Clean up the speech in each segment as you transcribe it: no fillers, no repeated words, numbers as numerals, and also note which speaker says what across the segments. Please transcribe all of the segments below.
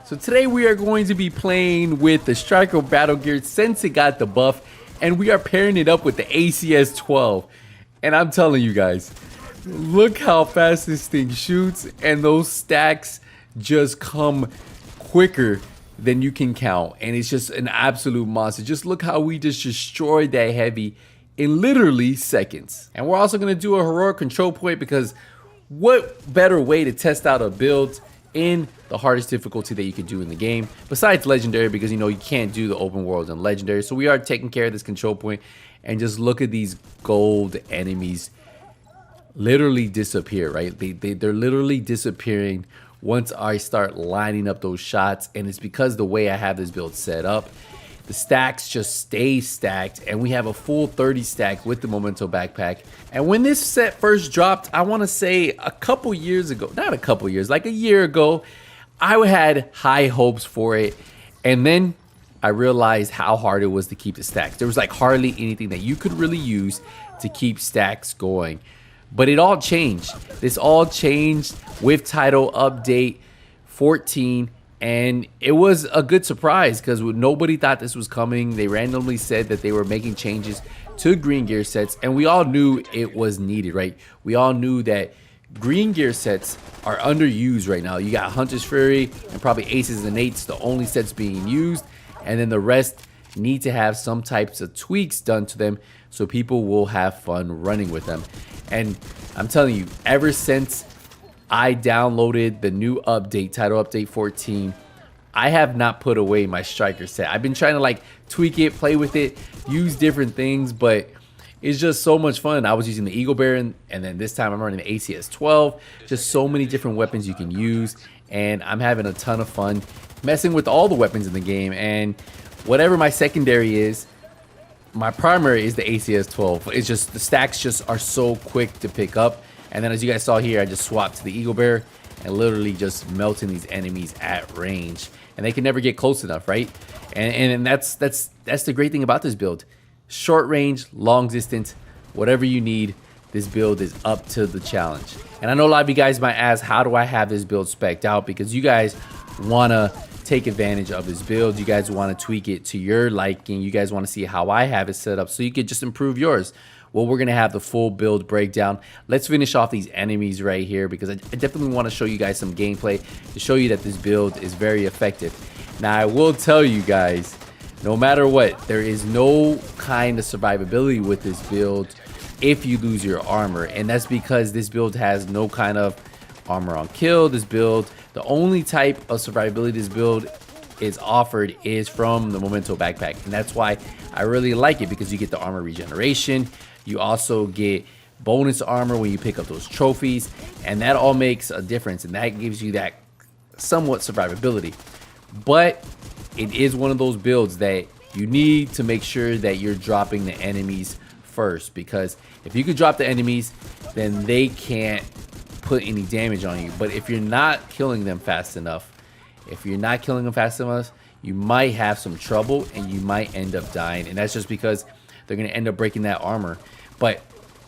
Speaker 1: So today we are going to be playing with the Striker Battle Gear since it got the buff, and we are pairing it up with the ACS12. And I'm telling you guys, look how fast this thing shoots, and those stacks just come quicker than you can count, and it's just an absolute monster. Just look how we just destroyed that heavy in literally seconds. And we're also going to do a heroic control point, because what better way to test out a build in the hardest difficulty that you could do in the game besides legendary, because you know you can't do the open world in legendary. So we are taking care of this control point, and just look at these gold enemies literally disappear, right? They're literally disappearing once I start lining up those shots, and it's because the way I have this build set up, the stacks just stay stacked, and we have a full 30 stack with the Memento backpack. And when this set first dropped, I want to say a couple years ago, not a couple years, like a year ago, I had high hopes for it, and then I realized how hard it was to keep the stacks. There was like hardly anything that you could really use to keep stacks going. But it all changed. This all changed with title update 14. And it was a good surprise because nobody thought this was coming. They randomly said that they were making changes to green gear sets, and we all knew it was needed, right? We all knew that green gear sets are underused right now. You got Hunter's Fury and probably Aces and Eights, the only sets being used, and then the rest need to have some types of tweaks done to them so people will have fun running with them. And I'm telling you, ever since I downloaded the new update, title update 14, I have not put away my striker set. I've been trying to like tweak it, play with it, use different things, but it's just so much fun. I was using the Eagle Bear, and then this time I'm running the ACS12. Just so many different weapons you can use, and I'm having a ton of fun messing with all the weapons in the game. And whatever my secondary is, my primary is the ACS12. It's just the stacks just are so quick to pick up. And then as you guys saw here, I just swapped to the Eagle Bear and literally just melting these enemies at range. And they can never get close enough, right? And that's the great thing about this build. Short range, long distance, whatever you need, this build is up to the challenge. And I know a lot of you guys might ask, how do I have this build spec'd out? Because you guys want to take advantage of this build. You guys want to tweak it to your liking. You guys want to see how I have it set up so you could just improve yours. Well, we're going to have the full build breakdown. Let's finish off these enemies right here, because I definitely want to show you guys some gameplay to show you that this build is very effective. Now, I will tell you guys, no matter what, there is no kind of survivability with this build if you lose your armor. And that's because this build has no kind of armor on kill. This build, the only type of survivability this build is offered is from the Memento backpack. And that's why I really like it, because you get the armor regeneration. You also get bonus armor when you pick up those trophies, and that all makes a difference, and that gives you that somewhat survivability. But it is one of those builds that you need to make sure that you're dropping the enemies first, because if you could drop the enemies, then they can't put any damage on you. But if you're not killing them fast enough, you might have some trouble, and you might end up dying, and that's just because they're going to end up breaking that armor. But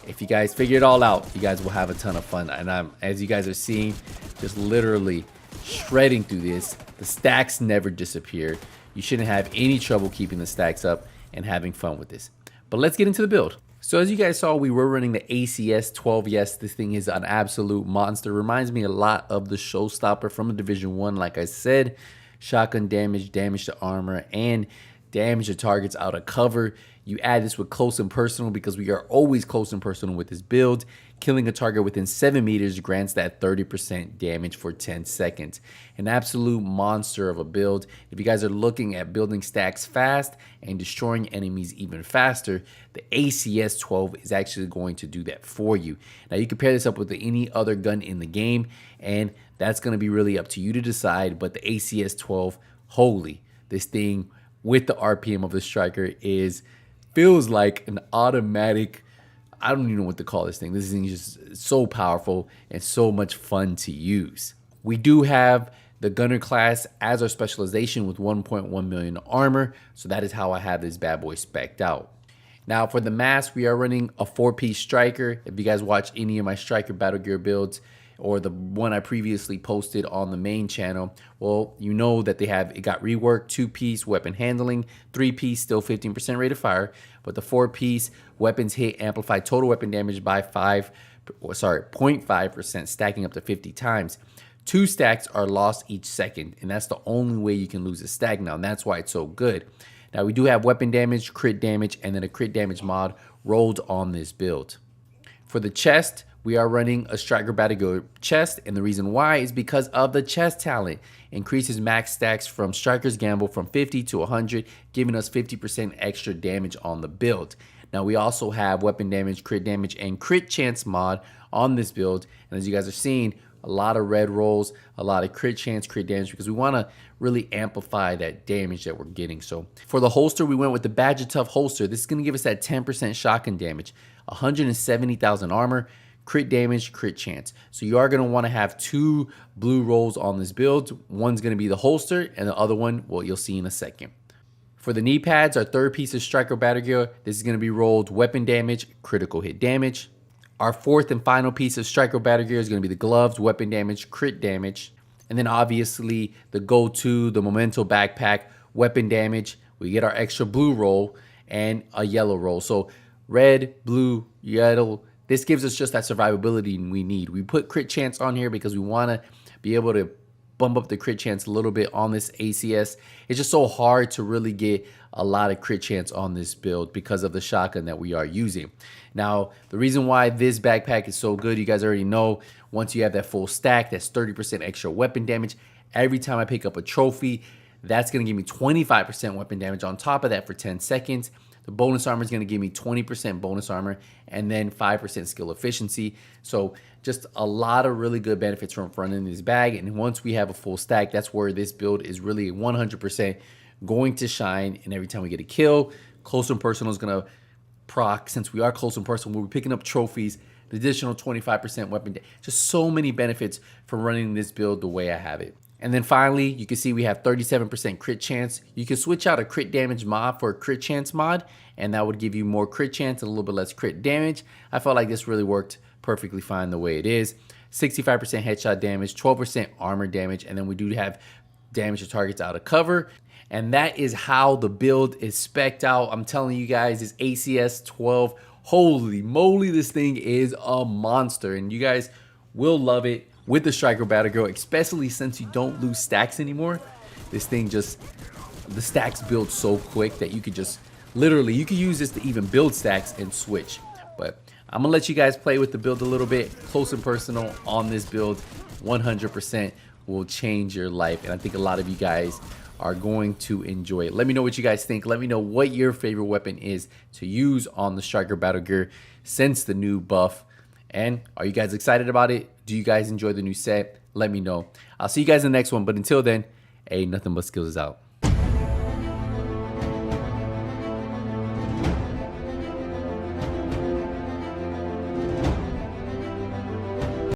Speaker 1: if you guys figure it all out, you guys will have a ton of fun. And as you guys are seeing, just literally shredding through this. The stacks never disappear. You shouldn't have any trouble keeping the stacks up and having fun with this. But let's get into the build. So as you guys saw, we were running the ACS12. Yes, this thing is an absolute monster. Reminds me a lot of the Showstopper from the Division 1. Like I said, shotgun damage, damage to armor, and damage to targets out of cover. You add this with close and personal, because we are always close and personal with this build. Killing a target within 7 meters grants that 30% damage for 10 seconds. An absolute monster of a build. If you guys are looking at building stacks fast and destroying enemies even faster, the ACS12 is actually going to do that for you. Now you can pair this up with any other gun in the game, and that's going to be really up to you to decide. But the ACS12, holy, this thing with the RPM of the striker feels like an automatic, I don't even know what to call this thing. This thing is just so powerful and so much fun to use. We do have the gunner class as our specialization with 1.1 million armor. So that is how I have this bad boy spec'd out. Now for the mask, we are running a 4-piece striker. If you guys watch any of my striker battle gear builds, or the one I previously posted on the main channel, well, you know that it got reworked, 2-piece weapon handling, 3-piece still 15% rate of fire, but the 4-piece weapons hit amplified total weapon damage by 0.5%, stacking up to 50 times. 2 stacks are lost each second, and that's the only way you can lose a stack now, and that's why it's so good. Now, we do have weapon damage, crit damage, and then a crit damage mod rolled on this build. For the chest, we are running a Striker Battlegear chest, and the reason why is because of the chest talent. Increases max stacks from Striker's Gamble from 50 to 100, giving us 50% extra damage on the build. Now, we also have weapon damage, crit damage, and crit chance mod on this build, and as you guys are seeing, a lot of red rolls, a lot of crit chance, crit damage, because we want to really amplify that damage that we're getting. So for the holster, we went with the Badger Tough holster. This is going to give us that 10% shotgun damage, 170,000 armor, crit damage, crit chance. So you are going to want to have 2 blue rolls on this build. One's going to be the holster, and the other one, well, you'll see in a second. For the knee pads, our 3rd piece of Striker Battlegear, this is going to be rolled weapon damage, critical hit damage. Our 4th and final piece of Striker Battlegear is going to be the gloves, weapon damage, crit damage. And then obviously the go-to, the Memento backpack, weapon damage. We get our extra blue roll and a yellow roll. So red, blue, yellow. This gives us just that survivability we need. We put crit chance on here because we want to be able to bump up the crit chance a little bit on this ACS. It's just so hard to really get a lot of crit chance on this build because of the shotgun that we are using. Now, the reason why this backpack is so good, you guys already know, once you have that full stack, that's 30% extra weapon damage. Every time I pick up a trophy, that's going to give me 25% weapon damage on top of that for 10 seconds. The bonus armor is going to give me 20% bonus armor and then 5% skill efficiency. So just a lot of really good benefits from running this bag. And once we have a full stack, that's where this build is really 100% going to shine. And every time we get a kill, close and personal is going to proc. Since we are close and personal, we're picking up trophies, the additional 25% weapon. Just so many benefits for running this build the way I have it. And then finally, you can see we have 37% crit chance. You can switch out a crit damage mod for a crit chance mod, and that would give you more crit chance and a little bit less crit damage. I felt like this really worked perfectly fine the way it is. 65% headshot damage, 12% armor damage, and then we do have damage to targets out of cover. And that is how the build is spec'd out. I'm telling you guys, this ACS12, holy moly, this thing is a monster, and you guys will love it with the Striker Battlegear, especially since you don't lose stacks anymore. This thing just, the stacks build so quick that you could just, literally, you could use this to even build stacks and switch. But I'm gonna let you guys play with the build a little bit, close and personal on this build. 100% will change your life, and I think a lot of you guys are going to enjoy it. Let me know what you guys think. Let me know what your favorite weapon is to use on the Striker Battlegear since the new buff. And are you guys excited about it? Do you guys enjoy the new set? Let me know. I'll see you guys in the next one. But until then, hey, nothing but skills is out.